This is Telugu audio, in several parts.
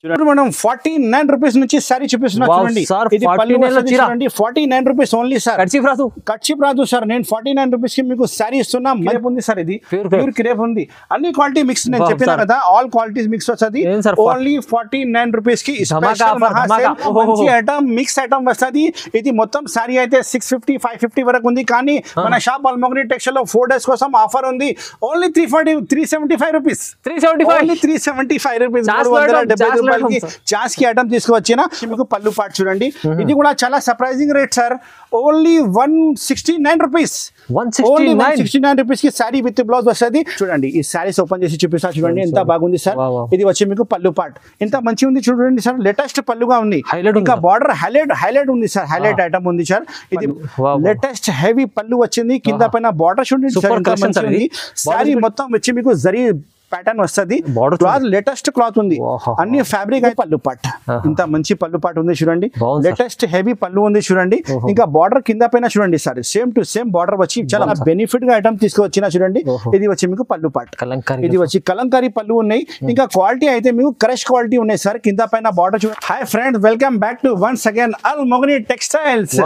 చూడండి మనం 49 రూపీస్ నుంచి సారీ చూపిస్తున్నా చూడండి. ఇది పల్లు వస్తది చూడండి 49 రూపీస్ ఓన్లీ సార్. కర్చీఫ్ రాదు సార్. నేను 49 రూపీస్ కి మీకు సారీ ఇస్తున్నా. క్రేప్ ఉంది సార్. ఇది ప్యూర్ క్రేప్ ఉంది. అన్ని క్వాలిటీ మిక్స్ నేను చెప్పినా కదా, ఆల్ క్వాలిటీస్ మిక్స్ వస్తది. ఓన్లీ 49 రూపీస్ కి స్పెషల్ మంచి ఐటమ్ మిక్స్ ఐటమ్ వస్తది. ఇది మొత్తం సారీ అయితే 650 550 వరకు ఉంది. కానీ మన షాప్ అల్మోగ్ని టెక్స్టైల్ లో 4 days కోసం ఆఫర్ ఉంది. Only 375 rupees. 375 రూపీస్. చాస్ కి ఐటమ్ తీసుకువచ్చిన మీకు పల్లు పాటు చూడండి. ఇది కూడా చాలా surprising rate sir. Only 169 rupees. 169 rupees కి సారీ విత్ బ్లౌజ్ వస్తుంది. చూడండి ఈ సారీస్ ఓపెన్ చేసి చూపిస్తా చూడండి ఎంత బాగుంది సార్. ఇది వచ్చి మీకు పల్లు పార్ట్ ఎంత మంచి ఉంది చూడండి సార్. లేటెస్ట్ పల్లుగా ఉంది. ఇంకా బార్డర్ హైలైట్ ఉంది సార్. హైలైట్ ఐటమ్ ఉంది సార్. ఇది లేటెస్ట్ హెవీ పల్లు వచ్చింది. కింద పైన బార్డర్ చూడండి సారీ మొత్తం వచ్చి మీకు జరీ ప్యాటర్న్ వస్తుంది. క్లాత్ లేటెస్ట్ క్లాత్ ఉంది. అన్ని ఫ్యాబ్రిక్ అయితే పల్లు పాట్ ఇంత మంచి పల్లు పాట్ ఉంది చూడండి. లేటెస్ట్ హెవీ పల్లు ఉంది చూడండి. ఇంకా బార్డర్ కింద పైన చూడండి sir. Same to same border వచ్చి చాలా బెనిఫిట్ గా ఐటమ్ తీసుకువచ్చిన చూడండి. ఇది వచ్చి మీకు పల్లు పాట్. ఇది వచ్చి కలంకారీ పల్లు ఉన్నాయి. ఇంకా క్వాలిటీ అయితే మీకు క్రష్ క్వాలిటీ ఉన్నాయి సార్. కింద పైన బార్డర్ చూడండి. Hi friends, welcome back to once again అల్మోగ్ని textiles.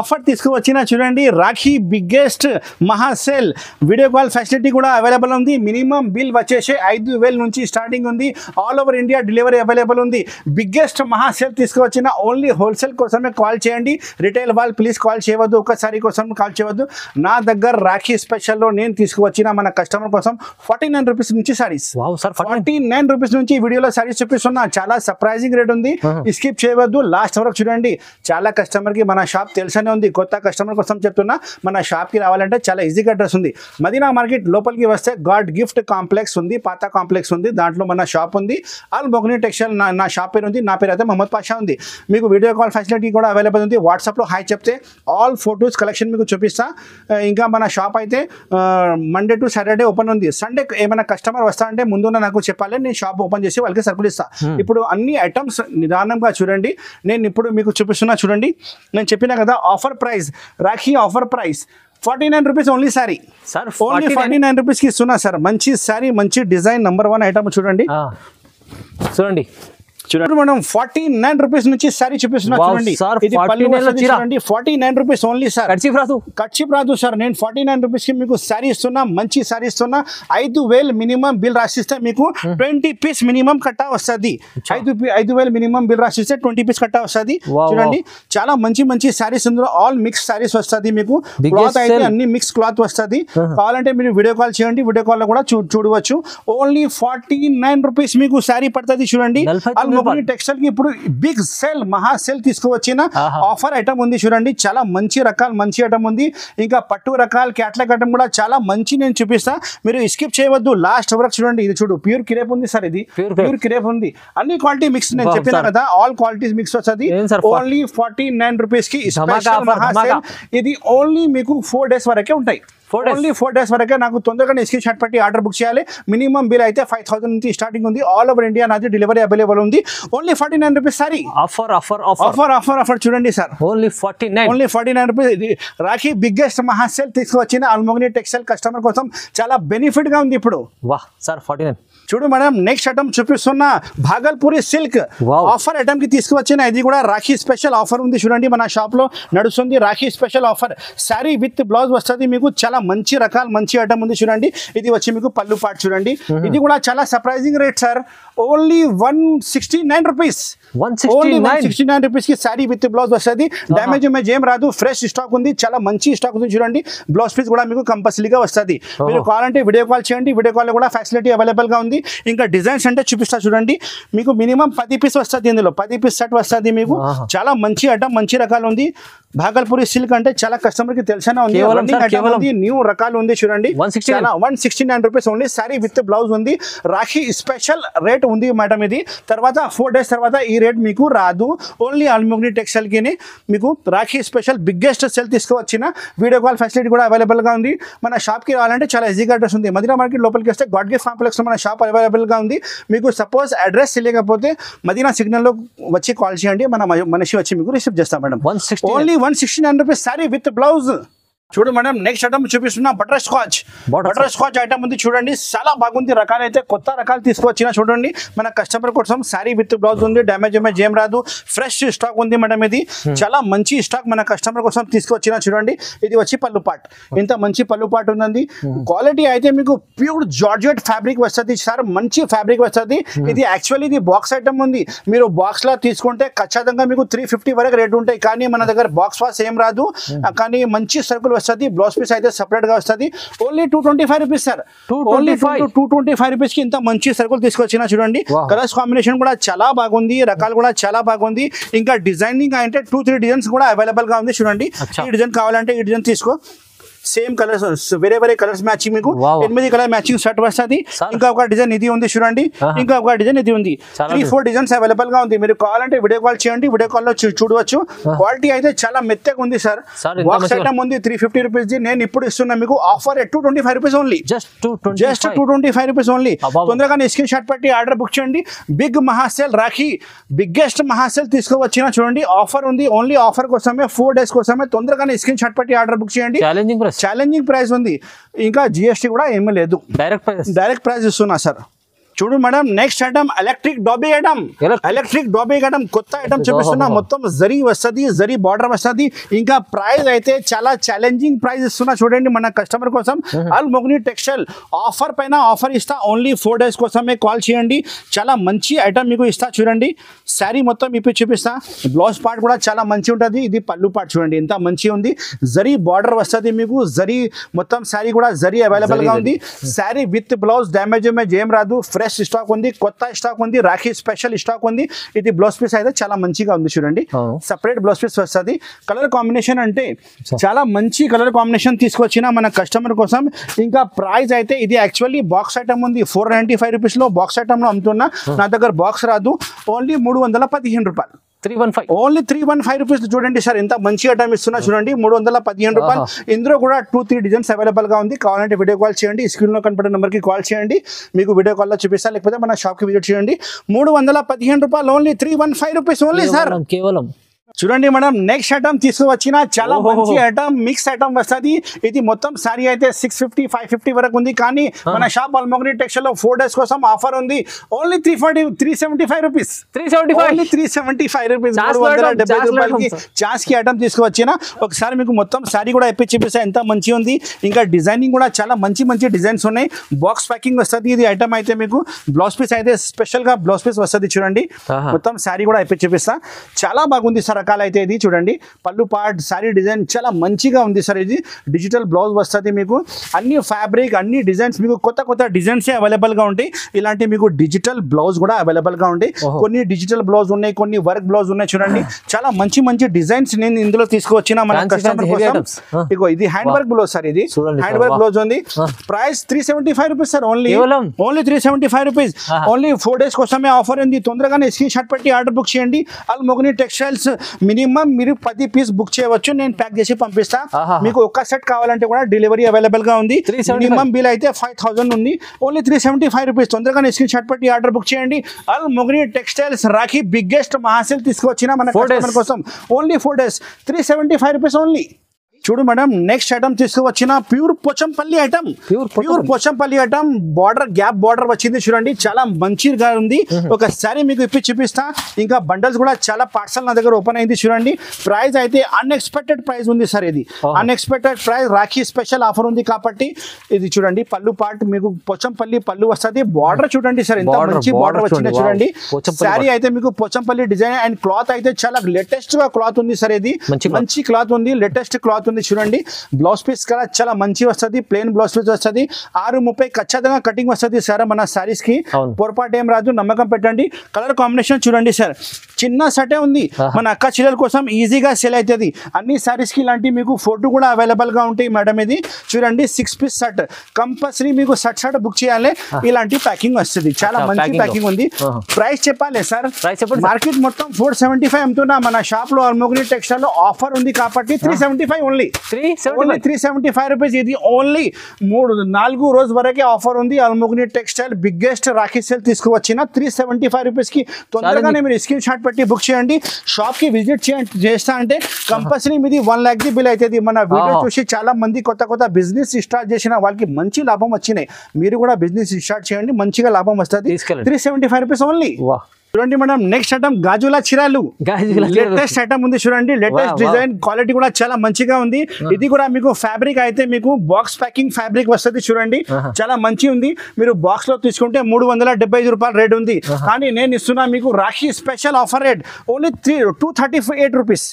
Offer తీసుకువచ్చిన చూడండి. రాఖీ బిగ్గెస్ట్ మహా సేల్. వీడియో కాల్ ఫెసిలిటీ కూడా అవైలబుల్ ఉంది. మినిమం బిల్ వచ్చేసి 5,000 నుంచి స్టార్టింగ్ ఉంది. All over India delivery available ఉంది. బిగ్గెస్ట్ మహా సేల్ తీసుకువచ్చిన. ఓన్లీ హోల్సేల్ కోసమే కాల్ చేయండి. రిటైల్ వాళ్ళు ప్లీజ్ కాల్ చేయవద్దు. ఒక్కసారి కోసం కాల్ చేయవద్దు. నా దగ్గర రాఖీ స్పెషల్లో నేను తీసుకువచ్చిన మన కస్టమర్ కోసం 49 రూపీస్ నుంచి సారీస్. 49 రూపీస్ నుంచి వీడియోలో సారీస్ చూపిస్తున్నా. చాలా సర్ప్రైజింగ్ రేట్ ఉంది. స్కిప్ చేయవద్దు. లాస్ట్ వరకు చూడండి. చాలా కస్టమర్ కి మన షాప్ తెలుసనే ఉంది. కొత్త కస్టమర్ కోసం చెప్తున్నా. మన షాప్ కి రావాలంటే చాలా ఈజీగా అడ్రస్ ఉంది. మదీనా మార్కెట్ లోపలికి వస్తే గాడ్ గిఫ్ట్ కాంప్లెక్స్ ఉంది. పాత కాంప్లెక్స్ ఉంది. దాంట్లో మన షాప్ ఉంది. అల్మోగ్ని టెక్స్టైల్ నా షాప్ పేరు ఉంది. నా పేరు అయితే మహమ్మద్ పాషా ఉంది. మీకు వీడియో కాల్ ఫెసిలిటీ కూడా అవైలబుల్ ఉంది. వాట్సాప్లో హాయ్ చెప్తే ఆల్ ఫొటోస్ కలెక్షన్ మీకు చూపిస్తా. ఇంకా మన షాప్ అయితే మండే టు సాటర్డే ఓపెన్ ఉంది. సండే ఏమైనా కస్టమర్ వస్తా అంటే ముందున్న నాకు చెప్పాలి. నేను షాప్ ఓపెన్ చేసి వాళ్ళకి సరుకులు ఇస్తా. ఇప్పుడు అన్ని ఐటమ్స్ నిదానంగా చూడండి. నేను ఇప్పుడు మీకు చూపిస్తున్నా చూడండి. నేను చెప్పినా కదా offer price, Rakhi offer price 49 rupees only sorry. Only 49 rupees కి ఇస్తున్నా సార్. మంచి సారీ, మంచి డిజైన్, నంబర్ 1 ఐటమ్ చూడండి. చూడండి మనం 49 రూపీస్ నుంచి సారీ చూపిస్తున్నా చూడండి. ఇది పల్లు వస్తది చూడండి. 49 రూపీస్ ఓన్లీ సార్. కర్చీఫ్ రాదు సార్. నేను 49 రూపీస్ కి మీకు సారీ ఇస్తున్నా. మంచి సారీ ఇస్తున్నా. 5,000 మినిమం బిల్ రాసిస్తే మీకు 20 పీస్ మినిమం కట్టా వస్తుంది. 5,000 మినిమం బిల్ రాసిస్తే 20 పీస్ కట్టా వస్తుంది. చూడండి చాలా మంచి సారీస్ ఇందులో ఆల్ మిక్స్ సారీస్ వస్తుంది. మీకు క్లాత్ అయితే అన్ని మిక్స్ క్లాత్ వస్తుంది. కావాలంటే మీరు వీడియో కాల్ చేయండి. వీడియో కాల్ లో కూడా చూడవచ్చు. ఓన్లీ 49 రూపీస్ మీకు సారీ పడుతుంది చూడండి. టెక్స్టైల్ కి ఇప్పుడు బిగ్ సేల్, మహా సేల్ తీసుకువచ్చిన ఆఫర్ ఐటమ్ ఉంది చూడండి. చాలా మంచి రకాలు, మంచి ఐటమ్ ఉంది. ఇంకా పట్టు రకాలు, క్యాట్లాగ్ ఐటమ్ కూడా చాలా మంచి నేను చూపిస్తా. మీరు స్కిప్ చేయవద్దు. లాస్ట్ వరకు చూడండి. ఇది చూడు ప్యూర్ క్రేప్ ఉంది సార్. ఇది ప్యూర్ క్రేప్ ఉంది. అన్ని క్వాలిటీ మిక్స్ నేను చెప్పినా కదా, ఆల్ క్వాలిటీస్ మిక్స్ వస్తుంది. ఓన్లీ 49 రూపీస్ కి స్పెషల్ మహా సేల్. ఇది ఓన్లీ మీకు 4 days వరకే ఉంటాయి. ఓన్లీ 4 days వరకే. నాకు తొందరగా స్క్రీన్ షాట్ పెట్టి ఆర్డర్ బుక్ చేయాలి. మినిమం బిల్ అయితే 5,000 నుంచి స్టార్టింగ్ ఉంది. ఆల్ ఓవర్ ఇండియా నాది డెలివరీ అవైలబుల్ ఉంది. Only 49 rupees sorry. ఆఫర్ చూడండి సార్. Only 49 rupees. ఇది రాఖీ బిగ్గెస్ట్ మహా సేల్ తీసుకువచ్చిన అల్మోగ్ని టెక్స్టైల్ కస్టమర్ కోసం చాలా బెనిఫిట్ గా ఉంది ఇప్పుడు. సార్ 49 చూడు మేడం. నెక్స్ట్ ఐటమ్ చూపిస్తున్నా. భాగల్పూరి సిల్క్ ఆఫర్ ఐటమ్ కి తీసుకువచ్చిన. ఇది కూడా రాఖీ స్పెషల్ ఆఫర్ ఉంది చూడండి. మన షాప్ లో నడుస్తుంది Rakhi special offer. Sorry with blouse వస్తుంది మీకు. చాలా మంచి రకాలు, మంచి ఐటమ్ ఉంది చూడండి. ఇది వచ్చి మీకు పల్లు పాట్ చూడండి. ఇది కూడా చాలా surprising rate sir. Only 169 rupees. 169 rupees కి సారీ విత్ బ్లౌజ్ వస్తుంది. డ్యామేజ్ ఏం రాదు. ఫ్రెష్ స్టాక్ ఉంది. చాలా మంచి స్టాక్ ఉంది చూడండి. బ్లౌజ్ పీస్ కూడా మీకు కంపల్సరీగా వస్తుంది. మీరు కావాలంటే వీడియో కాల్ చేయండి. వీడియో కాల్ కూడా ఫెసిలిటీ అవైలబుల్ గా ఉంది. ఇంకా డిజైన్స్ అంటే చూపిస్తా చూడండి. మీకు మినిమం 10 పీస్ వస్తుంది. ఇందులో 10 పీస్ సెట్ వస్తుంది మీకు. చాలా మంచి ఐటమ్, మంచి రకాలు ఉంది. భాగల్పూరి సిల్క్ అంటే చాలా కస్టమర్ కి తెలిసిన ఉంది. న్యూ రకాలు ఉంది చూడండి. 169 rupees only. Sorry with blouse ఉంది. రాఖీ స్పెషల్ రేట్ ఉంది మేడం. ఇది తర్వాత 4 days తర్వాత ఈ రేట్ మీకు రాదు. ఓన్లీ అల్మోగ్ని టెక్స్టైల్ కి మీకు రాఖీ స్పెషల్ బిగ్గెస్ట్ సెల్ తీసుకువచ్చిన. వీడియో కాల్ ఫెసిలిటీ కూడా అవైలబుల్ గా ఉంది. మన షాప్ కి రావాలంటే చాలా ఈజీగా అడ్రస్ ఉంది. మదీనా మార్కెట్ లోపలికి వస్తే గాడ్ గిఫ్ట్ కాంప్లెక్స్ లో మన షాప్ అవైలబుల్ గా ఉంది. మీకు సపోజ్ అడ్రస్ తెలియకపోతే మదీనా సిగ్నల్ లో వచ్చి కాల్ చేయండి. మన మనిషి వచ్చి మీకు రిసీవ్ చేస్తాం madam. Only 169 rupees sorry with blouse. చూడు మేడం నెక్స్ట్ ఐటమ్ చూపిస్తున్నా బటర్ స్కాచ్ ఐటమ్ ఉంది చూడండి చాలా బాగుంది రకాలు అయితే కొత్త రకాలు తీసుకొచ్చినా చూడండి మన కస్టమర్ కోసం సారీ విత్ బ్లౌజ్ ఉంది డ్యామేజ్ ఏం రాదు ఫ్రెష్ స్టాక్ ఉంది మేడం ఇది చాలా మంచి స్టాక్ మన కస్టమర్ కోసం తీసుకొచ్చినా చూడండి ఇది వచ్చి పళ్ళు పాట్ ఇంత మంచి పళ్ళు పాట్ ఉందండి క్వాలిటీ అయితే మీకు ప్యూర్ జార్జెట్ ఫ్యాబ్రిక్ వస్తుంది సార్ మంచి ఫ్యాబ్రిక్ వస్తుంది ఇది యాక్చువల్లీ ఇది బాక్స్ ఐటమ్ ఉంది మీరు బాక్స్ లా తీసుకుంటే ఖచ్చితంగా మీకు 350 వరకు రేట్ ఉంటాయి కానీ మన దగ్గర బాక్స్ వాస్ ఏం రాదు కానీ మంచి సర్కుల్ వస్తుంది బ్లౌజ్ పీస్ అయితే సెపరేట్ గా వస్తుంది only 225 rupees sir only 225 rupees కి ఇంత మంచి సర్కుల్ తీసుకొచ్చినా చూడండి కలర్స్ కాంబినేషన్ కూడా చాలా బాగుంది రకాలు కూడా చాలా బాగుంది ఇంకా డిజైనింగ్ అంటే 2-3 డిజైన్స్ కూడా అవైలబుల్ గా ఉంది చూడండి ఈ డిజైన్ కావాలంటే ఈ డిజైన్ తీసుకో సేమ్ కలర్స్ వేరే కలర్స్ మ్యాచింగ్ మీకు 8 కలర్ మ్యాచింగ్ షర్ట్ వస్తుంది ఇంకా ఒక డిజైన్ ఇది ఉంది చూడండి ఇంకా ఒక డిజైన్ ఇది ఉంది 3-4 డిజైన్స్ అవైలబుల్ గా ఉంది మీరు కావాలంటే వీడియో కాల్ చేయండి వీడియో కాల్ లో చూడవచ్చు క్వాలిటీ అయితే చాలా మెత్తగా ఉంది సార్ బాక్స్ ఐటమ్ ఉంది 350 రూపీస్ నేను ఇప్పుడు ఇస్తున్నా మీకు offer 225 rupees only just 225 rupees only తొందరగా స్క్రీన్ షాట్ పెట్టి ఆర్డర్ బుక్ చేయండి బిగ్ మహాసేల్ రాఖీ బిగ్గెస్ట్ మహాసేల్ తీసుకువచ్చినా చూడండి ఆఫర్ ఉంది ఓన్లీ ఆఫర్ కోసమే 4 డేస్ కోసమే తొందరగా స్క్రీన్ షాట్ పెట్టి ఆర్డర్ బుక్ చేయండి ఛాలెంజింగ్ ప్రైస్ ఉంది ఇంకా జిఎస్టీ కూడా ఏమీ లేదు డైరెక్ట్ ప్రైస్ ఇస్తున్నా సార్ చూడు madam next item electric dobby item కొత్త ఐటమ్ చూపిస్తున్నా మొత్తం జరీ వస్తుంది జరీ బార్డర్ వస్తుంది ఇంకా ప్రైస్ అయితే చాలా ఛాలెంజింగ్ ప్రైస్ ఇస్తున్నా చూడండి మన కస్టమర్ కోసం అల్ మొగ్ని టెక్స్టైల్ ఆఫర్ పైన ఆఫర్ ఇస్తా ఓన్లీ 4 డేస్ కోసమే కాల్ చేయండి చాలా మంచి ఐటమ్ మీకు ఇస్తా చూడండి శారీ మొత్తం ఇప్పుడు చూపిస్తా బ్లౌజ్ పార్ట్ కూడా చాలా మంచి ఉంటుంది ఇది పళ్ళు పార్ట్ చూడండి ఎంత మంచి ఉంది జరీ బార్డర్ వస్తుంది మీకు జరీ మొత్తం శారీ కూడా జరీ అవైలబుల్ గా ఉంది శారీ విత్ బ్లౌజ్ డ్యామేజ్ ఏం రాదు ఫ్రెష్ స్టాక్ ఉంది కొత్త స్టాక్ ఉంది రాఖీ స్పెషల్ స్టాక్ ఉంది ఇది బ్లౌజ్ పీస్ అయితే చాలా మంచిగా ఉంది చూడండి సెపరేట్ బ్లౌజ్ పీస్ వస్తుంది కలర్ కాంబినేషన్ అంటే చాలా మంచి కలర్ కాంబినేషన్ తీసుకొచ్చిన మన కస్టమర్ కోసం ఇంకా ప్రైస్ అయితే ఇది యాక్చువల్లీ బాక్స్ ఐటమ్ ఉంది 495 రూపీస్ లో బాక్స్ ఐటమ్ లో అమ్ముతున్నా నా దగ్గర బాక్స్ రాదు ఓన్లీ 315 రూపాయలు 315 ఓన్లీ 315 రూపీస్ చూడండి సార్ ఎంత మంచి ఐటమ్ ఇస్తున్నా చూడండి 315 రూపాయలు ఇందులో కూడా 2-3 డిజైన్స్ అవైలబుల్ గా ఉంది కావాలంటే వీడియో కాల్ చేయండి స్క్రీన్ లో కనపడే నెంబర్ కి కాల్ చేయండి మీకు వీడియో కాల్ లో చూపిస్తా లేకపోతే మన షాప్ కి విజిట్ చేయండి 315 రూపాయలు ఓన్లీ 315 రూపీస్ ఓన్లీ సార్ కేవలం చూడండి మేడం నెక్స్ట్ ఐటమ్ తీసుకువచ్చిన చాలా మంచి ఐటమ్ మిక్స్ ఐటమ్ వస్తుంది ఇది మొత్తం సారీ అయితే 650-550 వరకు ఉంది కానీ మన షాప్ అల్ మొగ్ని టెక్స్టైల్ లో 4 డేస్ కోసం ఆఫర్ ఉంది ఓన్లీ 375 రూపీస్ 375 రూపీస్ 375 రూపాయలకి ఛాన్స్ కి ఐటమ్ తీసుకువచ్చిన ఒకసారి మీకు మొత్తం సారీ కూడా ఎప్పి చూపిస్తా ఎంత మంచి ఉంది ఇంకా డిజైనింగ్ కూడా చాలా మంచి డిజైన్స్ ఉన్నాయి బాక్స్ ప్యాకింగ్ వస్తుంది ఇది ఐటమ్ అయితే మీకు బ్లౌజ్ పీస్ అయితే స్పెషల్ గా బ్లౌజ్ పీస్ వస్తుంది చూడండి మొత్తం సారీ కూడా ఎప్పి చూపిస్తా చాలా బాగుంది సార్ రకాలు అయితే ఇది చూడండి పళ్ళు పార్ట్ సారీ డిజైన్ చాలా మంచిగా ఉంది సార్ ఇది డిజిటల్ బ్లౌజ్ వస్తుంది మీకు అన్ని ఫ్యాబ్రిక్ అన్ని డిజైన్స్ మీకు కొత్త డిజైన్స్ అవైలబుల్ గా ఉంటాయి ఇలాంటి మీకు డిజిటల్ బ్లౌజ్ కూడా అవైలబుల్ గా ఉంటాయి కొన్ని డిజిటల్ బ్లౌజ్ ఉన్నాయి కొన్ని వర్క్ బ్లౌజ్ ఉన్నాయి చూడండి చాలా మంచి డిజైన్స్ నేను ఇందులో తీసుకువచ్చిన మన కస్టమర్ కోసం ఇగో ఇది హ్యాండ్ వర్క్ బ్లౌజ్ సార్ ఇది హ్యాండ్ వర్క్ బ్లౌజ్ ఉంది price 375 rupees sir only 375 rupees only 4 days కోసమే ఆఫర్ ఉంది తొందరగానే స్క్రీన్ షాట్ పెట్టి ఆర్డర్ బుక్ చేయండి అల్ మొగ్ని టెక్స్టైల్స్ మినిమం మీరు 10 పీస్ బుక్ చేయవచ్చు నేను ప్యాక్ చేసి పంపిస్తా మీకు ఒక సెట్ కావాలంటే కూడా డెలివరీ అవైలబుల్ గా ఉంది మినిమం బిల్ అయితే 5000 ఉంది ఓన్లీ 375 రూపీస్ తొందరగా స్క్రీన్ షాట్ పెట్టి ఆర్డర్ బుక్ చేయండి అల్ మొగ్ని టెక్స్టైల్స్ రాఖీ బిగ్గెస్ట్ మహాసేల్ తీసుకొచ్చిన మన కస్టమర్ కోసం ఓన్లీ 4 డేస్ 375 రూపీస్ ఓన్లీ చూడు మేడం నెక్స్ట్ ఐటమ్ తీసుకువచ్చిన pure Pochampally item border gap border వచ్చింది చూడండి చాలా మంచిగా ఉంది ఒకసారి మీకు ఇప్పి చూపిస్తా ఇంకా బండల్స్ కూడా చాలా పార్సల్ నా దగ్గర ఓపెన్ అయింది చూడండి ప్రైస్ అయితే అన్ఎక్స్పెక్టెడ్ ప్రైస్ ఉంది సార్ ఇది unexpected price Rakhi special offer ఉంది కాబట్టి ఇది చూడండి పళ్ళు పార్ట్ మీకు పోచంపల్లి పళ్ళు వస్తుంది బార్డర్ చూడండి సార్ ఎంత మంచి బార్డర్ వచ్చింది చూడండి శారీ అయితే మీకు పోచంపల్లి డిజైన్ అండ్ క్లాత్ అయితే చాలా లేటెస్ట్ గా క్లాత్ ఉంది సార్ ఇది మంచి క్లాత్ ఉంది లేటెస్ట్ క్లాత్ ఉంది చూడండి బ్లౌజ్ పీస్ కూడా చాలా మంచి వస్తుంది ప్లెయిన్ బ్లౌజ్ పీస్ వస్తుంది 630 ఖచ్చితంగా కటింగ్ వస్తుంది సార్ మన సారీస్ కి పొరపాటు ఏం రాదు నమ్మకం పెట్టండి కలర్ కాంబినేషన్ చూడండి సార్ చిన్న సెటే ఉంది మన అక్క చెల్లెల కోసం ఈజీగా సేల్ అవుతుంది అన్ని సారీస్ కి ఇలాంటి మీకు ఫోటో కూడా అవైలబుల్ గా ఉంటాయి మేడం ఇది చూడండి 6 పీస్ సెట్ కంపల్సరీ మీకు సెట్ బుక్ చేయాలి ఇలాంటి ప్యాకింగ్ వస్తుంది చాలా మంచి ప్యాకింగ్ ఉంది ప్రైస్ చెప్పాలి సార్ మార్కెట్ మొత్తం 475 అమ్ముతున్నా మన షాప్ లో అల్ మొగ్ని టెక్స్టైల్ లో ఆఫర్ ఉంది కాబట్టి 375 ఓన్లీ 375 రూపీస్ ఇది ఓన్లీ 3-4 రోజు వరకే ఆఫర్ ఉంది అల్ మొగ్ని టెక్స్టైల్ బిగ్గెస్ట్ రాఖీ సేల్ తీసుకువచ్చిన 375 రూపీస్ కి తొందరగానే మీరు స్క్రీన్ షాట్ పెట్టి బుక్ చేయండి. షాప్ కి విజిట్ చేస్తా అంటే కంపల్సరీ మీది 1 lakh బిల్ అవుతుంది. మన వీడియో చూసి చాలా మంది కొత్త బిజినెస్ స్టార్ట్ చేసిన వాళ్ళకి మంచి లాభం వచ్చినాయి. మీరు కూడా బిజినెస్ స్టార్ట్ చేయండి, మంచిగా లాభం వస్తుంది. 375 రూపీస్ ఓన్లీ. చూడండి మేడం, నెక్స్ట్ ఐటమ్ గాజుల చీరలు. లేటెస్ట్ ఐటమ్ ఉంది చూడండి, లేటెస్ట్ డిజైన్, క్వాలిటీ కూడా చాలా మంచిగా ఉంది. ఇది కూడా మీకు ఫ్యాబ్రిక్ అయితే మీకు బాక్స్ ప్యాకింగ్ ఫ్యాబ్రిక్ వస్తుంది చూడండి, చాలా మంచి ఉంది. మీరు బాక్స్ లో తీసుకుంటే 375 రూపాయలు రేట్ ఉంది. కానీ నేను ఇస్తున్నా మీకు Rakhi special offer rate only 238 rupees.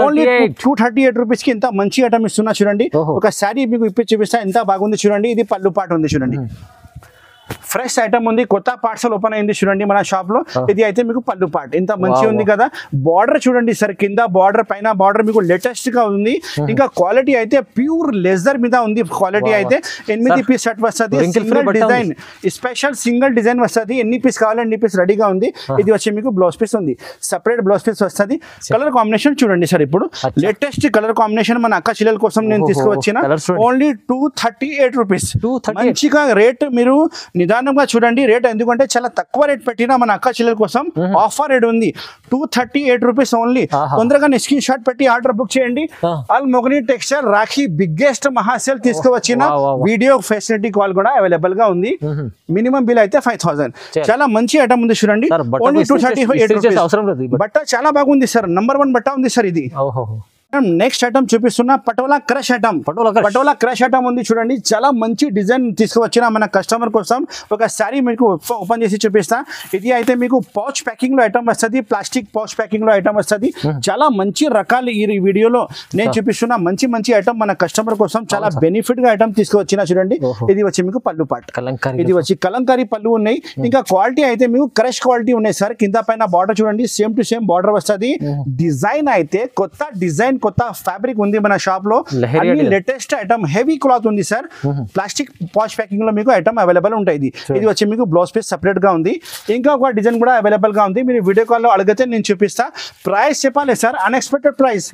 Only 238 rupees కి ఇంత మంచి ఐటమ్ ఇస్తున్నా చూడండి. ఒక శారీ మీకు ఇప్పి చూపిస్తా, ఎంత బాగుంది చూడండి. ఇది పళ్ళు పాట ఉంది చూడండి, ఫ్రెష్ ఐటమ్ ఉంది, కొత్త పార్సల్ ఓపెన్ అయింది చూడండి మన షాప్ లో. ఇది అయితే మీకు పళ్ళు పార్ట్ ఇంత మంచి ఉంది కదా. బార్డర్ చూడండి సార్, కింద బార్డర్ పైన బార్డర్ మీకు లేటెస్ట్ గా ఉంది. ఇంకా క్వాలిటీ అయితే ప్యూర్ లెజర్ మీద ఉంది. క్వాలిటీ అయితే 8 పీస్ షర్ట్ వస్తుంది, single design, special single design వస్తుంది. ఎన్ని పీస్ కావాలి అన్ని పీస్ రెడీగా ఉంది. ఇది వచ్చి మీకు బ్లౌజ్ పీస్ ఉంది, సెపరేట్ బ్లౌజ్ పీస్ వస్తుంది. కలర్ కాంబినేషన్ చూడండి సార్, ఇప్పుడు లేటెస్ట్ కలర్ కాంబినేషన్ మన అక్క చెల్లెల కోసం నేను తీసుకువచ్చిన. Only 238 rupees. మంచిగా రేట్ మీరు నిదానంగా చూడండి రేట్, ఎందుకంటే చాలా తక్కువ రేట్ పెట్టినా మన అక్క చెల్లెల కోసం ఆఫర్ రేట్ ఉంది. 238 రూపీస్ ఓన్లీ. తొందరగా స్క్రీన్ షాట్ పెట్టి ఆర్డర్ బుక్ చేయండి. అల్ మొగని టెక్స్టైల్ రాఖీ బిగ్గెస్ట్ మహాసేల్ తీసుకువచ్చిన వీడియో ఫెసిలిటీ కాల్ కూడా అవైలబుల్ గా ఉంది. మినిమం బిల్ అయితే 5000. చాలా మంచి ఐటమ్ ఉంది చూడండి, ఓన్లీ 238 రూపీస్. బట్ట చాలా బాగుంది సార్, నంబర్ 1 బట్ట ఉంది సార్ ఇది. నెక్స్ట్ ఐటమ్ చూపిస్తున్నా patola crush item. Patola crush item ఉంది చూడండి, చాలా మంచి డిజైన్ తీసుకువచ్చిన మన కస్టమర్ కోసం. ఒక శారీ మీకు ఓపెన్ చేసి చూపిస్తా. ఇది అయితే మీకు పౌచ్ ప్యాకింగ్ లో ఐటమ్ వస్తుంది, ప్లాస్టిక్ పౌచ్ ప్యాకింగ్ లో ఐటమ్ వస్తుంది. చాలా మంచి రకాలు ఈ వీడియోలో నేను చూపిస్తున్నా. మంచి ఐటమ్ మన కస్టమర్ కోసం చాలా బెనిఫిట్ గా ఐటమ్ తీసుకువచ్చిన చూడండి. ఇది వచ్చి మీకు పళ్ళు పాట్, ఇది వచ్చి కలంకారీ పళ్ళు ఉన్నాయి. ఇంకా క్వాలిటీ అయితే మీకు క్రష్ క్వాలిటీ ఉన్నాయి సార్. కింద పైన బార్డర్ చూడండి, సేమ్ టు సేమ్ బార్డర్ వస్తుంది. డిజైన్ అయితే కొత్త డిజైన్, కొత్త ఫ్యాబ్రిక్ ఉంది మన షాప్ లో. లేటెస్ట్ ఐటమ్, హెవీ క్లాత్ ఉంది సార్. ప్లాస్టిక్ పాష్ ప్యాకింగ్ లో మీకు ఐటమ్ అవైలబుల్ ఉంటాయి. ఇది వచ్చి మీకు బ్లౌజ్ పీస్ సెపరేట్ గా ఉంది. ఇంకా ఒక డిజైన్ కూడా అవైలబుల్ గా ఉంది. మీరు వీడియో కాల్ లో అడిగితే నేను చూపిస్తా. ప్రైస్ చెప్పాలి sir, unexpected price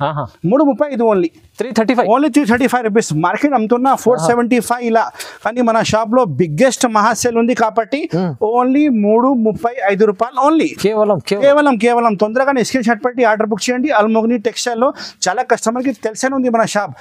335 only. 335 only 335 rupees. Market అమ్ముతున్నా 475 ఇలా, కానీ మన షాప్ లో బిగ్గెస్ట్ మహాసేల్ ఉంది కాబట్టి ఓన్లీ 335 రూపాయలు ఓన్లీ. కేవలం తొందరగా స్క్రీన్ షాట్ పెట్టి ఆర్డర్ బుక్ చేయండి. అల్మోగ్ని టెక్స్టైల్ లో చాలా కస్టమర్ కి తెలిసే ఉంది మన షాప్.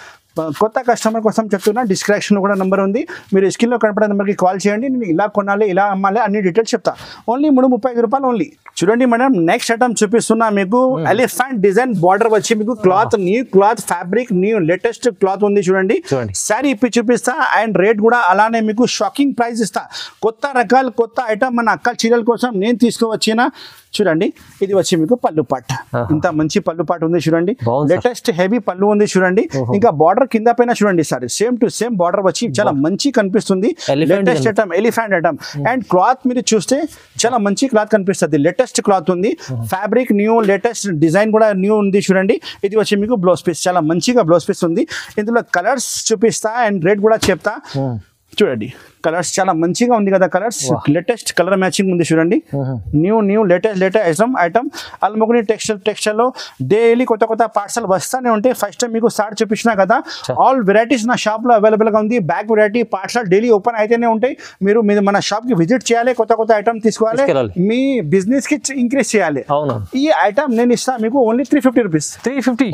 కొత్త కస్టమర్ కోసం చెప్తున్నా, డిస్క్రిప్షన్ లో కూడా నెంబర్ ఉంది, మీరు స్క్రీన్ లో కనపడే నెంబర్కి కాల్ చేయండి. నేను ఇలా కొనాలి, ఇలా అమ్మాలి అన్ని డీటెయిల్స్ చెప్తా. ఓన్లీ 335 రూపాయలు ఓన్లీ. చూడండి మేడం, నెక్స్ట్ ఐటమ్ చూపిస్తున్నా మీకు. ఎలిఫెంట్ డిజైన్ బార్డర్ వచ్చి మీకు cloth, new cloth fabric, new latest cloth ఉంది చూడండి. శారీ ఇప్పి చూపిస్తా అండ్ రేట్ కూడా అలానే మీకు షాకింగ్ ప్రైస్ ఇస్తా. కొత్త రకాలు, కొత్త ఐటమ్ మన అక్కల చీరల కోసం నేను తీసుకువచ్చిన చూడండి. ఇది వచ్చి మీకు పళ్ళు పాట్, ఇంత మంచి పళ్ళు పాట్ ఉంది చూడండి. లేటెస్ట్ హెవీ పళ్ళు ఉంది చూడండి. ఇంకా బార్డర్ కింద పైన చూడండి sir, same to same border వచ్చి చాలా మంచి కనిపిస్తుంది. Latest item, elephant item. And cloth మీరు చూస్తే చాలా మంచి క్లాత్ కనిపిస్తుంది. లేటెస్ట్ క్లాత్ ఉంది, ఫ్యాబ్రిక్ న్యూ, లేటెస్ట్ డిజైన్ కూడా న్యూ ఉంది చూడండి. ఇది వచ్చి మీకు బ్లౌజ్ పీస్, చాలా మంచిగా బ్లౌజ్ పీస్ ఉంది. ఇందులో కలర్స్ చూపిస్తా అండ్ రేట్ కూడా చెప్తా చూడండి. కలర్స్ చాలా మంచిగా ఉంది కదా, కలర్స్ లేటెస్ట్ కలర్ మ్యాచింగ్ ఉంది చూడంండి. New latest item. అల్మోగ్ని టెక్స్టైల్ లో డైలీ కొత్త పార్సల్ వస్తానే ఉంటాయి. ఫస్ట్ టైం మీకు స్టార్ట్ చూపించినా కదా, ఆల్ వెరైటీస్ నా షాప్ లో అవైలబుల్ గా ఉంది. Bag variety parcel daily open అయితేనే ఉంటాయి. మీరు మన షాప్ కి విజిట్ చేయాలి, కొత్త ఐటమ్ తీసుకోవాలి, మీ బిజినెస్ కి ఇంక్రీజ్ చేయాలి. ఈ ఐటమ్ నేను ఇస్తా మీకు ఓన్లీ 350 రూపీస్.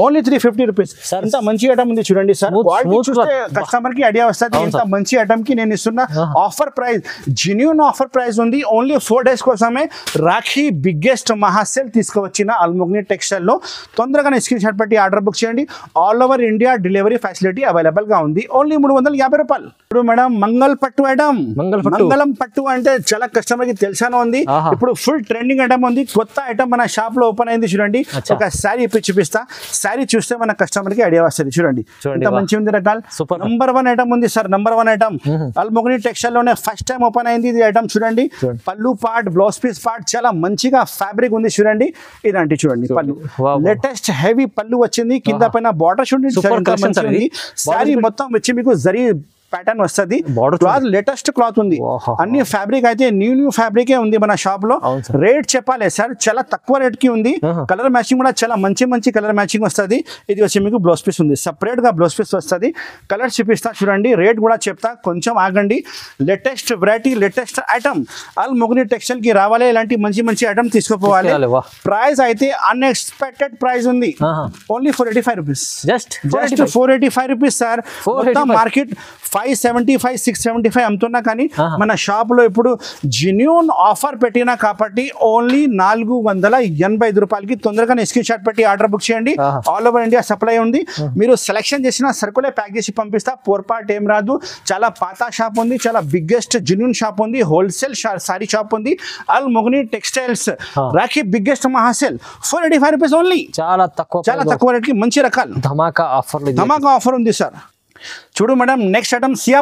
Only 350 rupees. ఇంత మంచి ఐటమ్ ఉంది చూడండి సార్. క్వాలిటీ చూస్తే కస్టమర్ కి ఐడియా వస్తుంది. ఇంత మంచి ఐటమ్ కి నేను ఇస్తున్నా offer price, genuine offer price ఉంది. ఓన్లీ 4 days కోసమే రాఖీ బిగ్గెస్ట్ మహాసేల్ తీసుకువచ్చిన అల్మోగ్ని టెక్స్టైల్ లో. తొందరగా స్క్రీన్ షాట్ పెట్టి ఆర్డర్ బుక్ చేయండి. All over India delivery facility available గా ఉంది. ఓన్లీ 350 రూపాయలు. ఇప్పుడు మేడం మంగళ పట్టు ఐటమ్. మంగళం పట్టు అంటే చాలా కస్టమర్ కి తెలిసానే ఉంది. ఇప్పుడు ఫుల్ ట్రెండింగ్ ఐటమ్ ఉంది. కొత్త ఐటమ్ మన షాప్ లో ఓపెన్ అయింది చూడండి. ఒక శారీ ఇప్పి చూపిస్తా. శారీ చూస్తే మన కస్టమర్ కి ఐడియా వస్తుంది చూడండి. ఎంత మంచి ఉంది రకాలు. నంబర్ 1 ఐటమ్ ఉంది సార్, నంబర్ 1 ఐటమ్. అల్మోగ్ని టెక్స్టైల్ లోనే ఫస్ట్ టైం ఓపెన్ అయింది ఇది ఐటమ్ చూడండి. పళ్ళు పార్ట్, బ్లౌజ్ పీస్ పార్ట్ చాలా మంచిగా ఫ్యాబ్రిక్ ఉంది చూడండి. ఇలాంటి చూడండి పళ్ళు, లేటెస్ట్ హెవీ పళ్ళు వచ్చింది. కింద పైన బార్డర్ చూడండి. శారీ మొత్తం వచ్చి మీకు జరీ ప్యాటర్న్ వస్తుంది. క్లాత్ లేటెస్ట్ క్లాత్ ఉంది, అన్ని ఫ్యాబ్రిక్ అయితే న్యూ ఫ్యాబ్రికే ఉంది మన షాప్ లో. రేట్ చెప్పాలి సార్, చాలా తక్కువ రేట్ కి ఉంది. కలర్ మ్యాచింగ్ కూడా చాలా మంచి కలర్ మ్యాచింగ్ వస్తుంది. ఇది వచ్చి మీకు బ్లౌజ్ పీస్ ఉంది, సపరేట్ గా బ్లౌజ్ పీస్ వస్తుంది. కలర్ చూపిస్తా చూడండి, రేట్ కూడా చెప్తా, కొంచెం ఆగండి. లేటెస్ట్ వెరైటీ, లేటెస్ట్ ఐటమ్ అల్ మొగ్ని టెక్స్టైల్ కి రావాలి. ఇలాంటి మంచి ఐటమ్ తీసుకుపోవాలి. ప్రైస్ అయితే అన్ఎక్స్పెక్టెడ్ ప్రైస్ ఉంది, only 485 rupees. Just 485 rupees sir. Market 575 675 అమ్ముతున్నా, కానీ మన షాప్ లో ఇప్పుడు జెన్యూన్ ఆఫర్ పెట్టినా కాబట్టి ఓన్లీ 485 రూపాయలకి. తొందరగా స్క్రీన్ షాట్ పెట్టి ఆర్డర్ బుక్ చేయండి. ఆల్ ఓవర్ ఇండియా సప్లై ఉంది. మీరు సెలెక్షన్ చేసిన సరుకులే ప్యాక్ చేసి పంపిస్తా, పొరపాటు ఏం రాదు. చాలా పాత షాప్ ఉంది, చాలా బిగ్గెస్ట్ జెన్యూన్ షాప్ ఉంది, హోల్సేల్ సారీ షాప్ ఉంది. అల్ మొగ్ని టెక్స్టైల్స్ రాఖీ బిగ్గెస్ట్ మహాసేల్ 485 రూపీస్ ఓన్లీ. చాలా తక్కువ రేట్ కి మంచి రకాలు ధమాకా ఆఫర్ ఉంది సార్. చూడు మేడం, నెక్స్ట్ ఐటమ్ సియా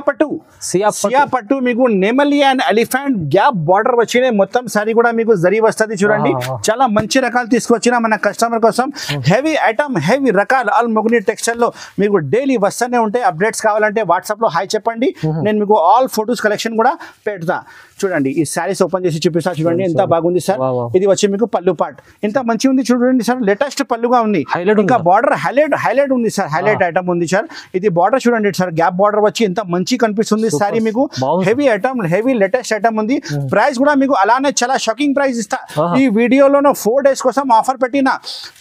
పట్టు మీకు నెమలి అండ్ ఎలిఫెంట్ గ్యాప్ బార్డర్ వచ్చినాయి. మొత్తం సారీ కూడా మీకు జరీ వస్తుంది. చూడండి, చాలా మంచి రకాలు తీసుకొచ్చిన మన కస్టమర్ కోసం. హెవీ ఐటమ్, హెవీ రకాలు అల్ మొగ్ని టెక్స్టైల్ లో మీకు డైలీ వస్తూనే ఉంటాయి. అప్డేట్స్ కావాలంటే వాట్సాప్ లో హాయ్ చెప్పండి, నేను మీకు ఆల్ ఫొటోస్ కలెక్షన్ కూడా పెడతా. చూడండి, ఈ శారీస్ ఓపెన్ చేసి చూపిస్తా. చూడండి ఎంత బాగుంది సార్. ఇది వచ్చి మీకు పళ్ళు పార్ట్ ఎంత మంచి ఉంది చూడండి సార్, లేటెస్ట్ పళ్ళుగా ఉంది. ఇంకా బార్డర్ హైలైట్ ఉంది సార్, హైలైట్ ఐటమ్ ఉంది సార్. ఇది బార్డర్ చూడండి సార్, గ్యాప్ బార్డర్ వచ్చి ఎంత మంచి కనిపిస్తుంది సారీ. మీకు heavy item, heavy latest item ఉంది. ప్రైస్ కూడా మీకు అలానే చాలా షాకింగ్ ప్రైస్ ఇస్తా. ఈ వీడియోలో 4 days కోసం ఆఫర్ పెట్టిన.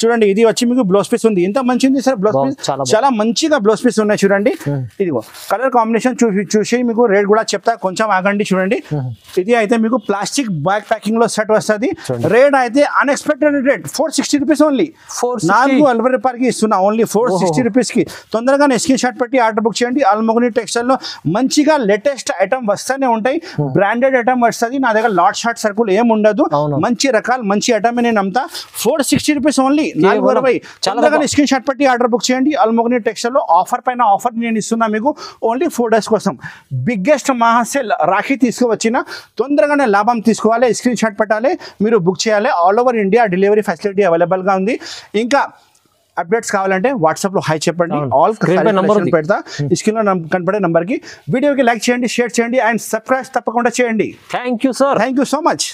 చూడండి, ఇది వచ్చి మీకు బ్లౌజ్ పీస్ ఉంది, ఎంత మంచి ఉంది సార్. బ్లౌజ్ పీస్ చాలా మంచిగా బ్లౌజ్ పీస్ ఉన్నాయి. చూడండి, ఇదిగో కలర్ కాంబినేషన్ చూసి మీకు రేట్ కూడా చెప్తా, కొంచెం ఆగండి. చూడండి, ఇది అయితే మీకు ప్లాస్టిక్ బ్యాగ్ ప్యాకింగ్ లో సెట్ వస్తుంది. రేట్ అయితే అన్ఎక్స్పెక్టెడ్ రేట్ 460 రూపీస్ ఓన్లీ. 480 రూపాయలకి ఇస్తున్నా, ఓన్లీ 460 రూపీస్ కి. తొందరగా స్క్రీన్ షాట్ పెట్టి ఆర్డర్ బుక్ చేయండి. అల్ మొగ్ని టెక్స్టైల్ లో మంచిగా లేటెస్ట్ ఐటమ్ వస్తూనే ఉంటాయి, బ్రాండెడ్ ఐటమ్ వస్తుంది. నా దగ్గర లాట్ షార్ట్ సర్కుల్ ఏం ఉండదు, మంచి రకాలు మంచి ఐటమ్ నేను అమ్ముతా. 460 రూపీస్ ఓన్లీ, 460. తొందరగా స్క్రీన్ షాట్ పెట్టి ఆర్డర్ బుక్ చేయండి. అల్ మొగ్ని టెక్స్టైల్ లో ఆఫర్ పైన ఆఫర్ నేను ఇస్తున్నా మీకు ఓన్లీ 4 days కోసం. బిగ్గెస్ట్ మహాసేల్ రాఖీ తీసుకువచ్చిన, తొందరగానే లాభం తీసుకోవాలి. స్క్రీన్ షాట్ పెట్టాలి, మీరు బుక్ చేయాలి. All over India delivery facility available గా ఉంది. ఇంకా అప్డేట్స్ కావాలంటే వాట్సాప్ లో హాయ్ చెప్పండి, ఆల్ పెడతా. స్క్రీన్ లో కనపడే నంబర్ కి వీడియోకి లైక్ చేయండి, షేర్ చేయండి అండ్ సబ్స్క్రైబ్ తప్పకుండా చేయండి. Thank you so much.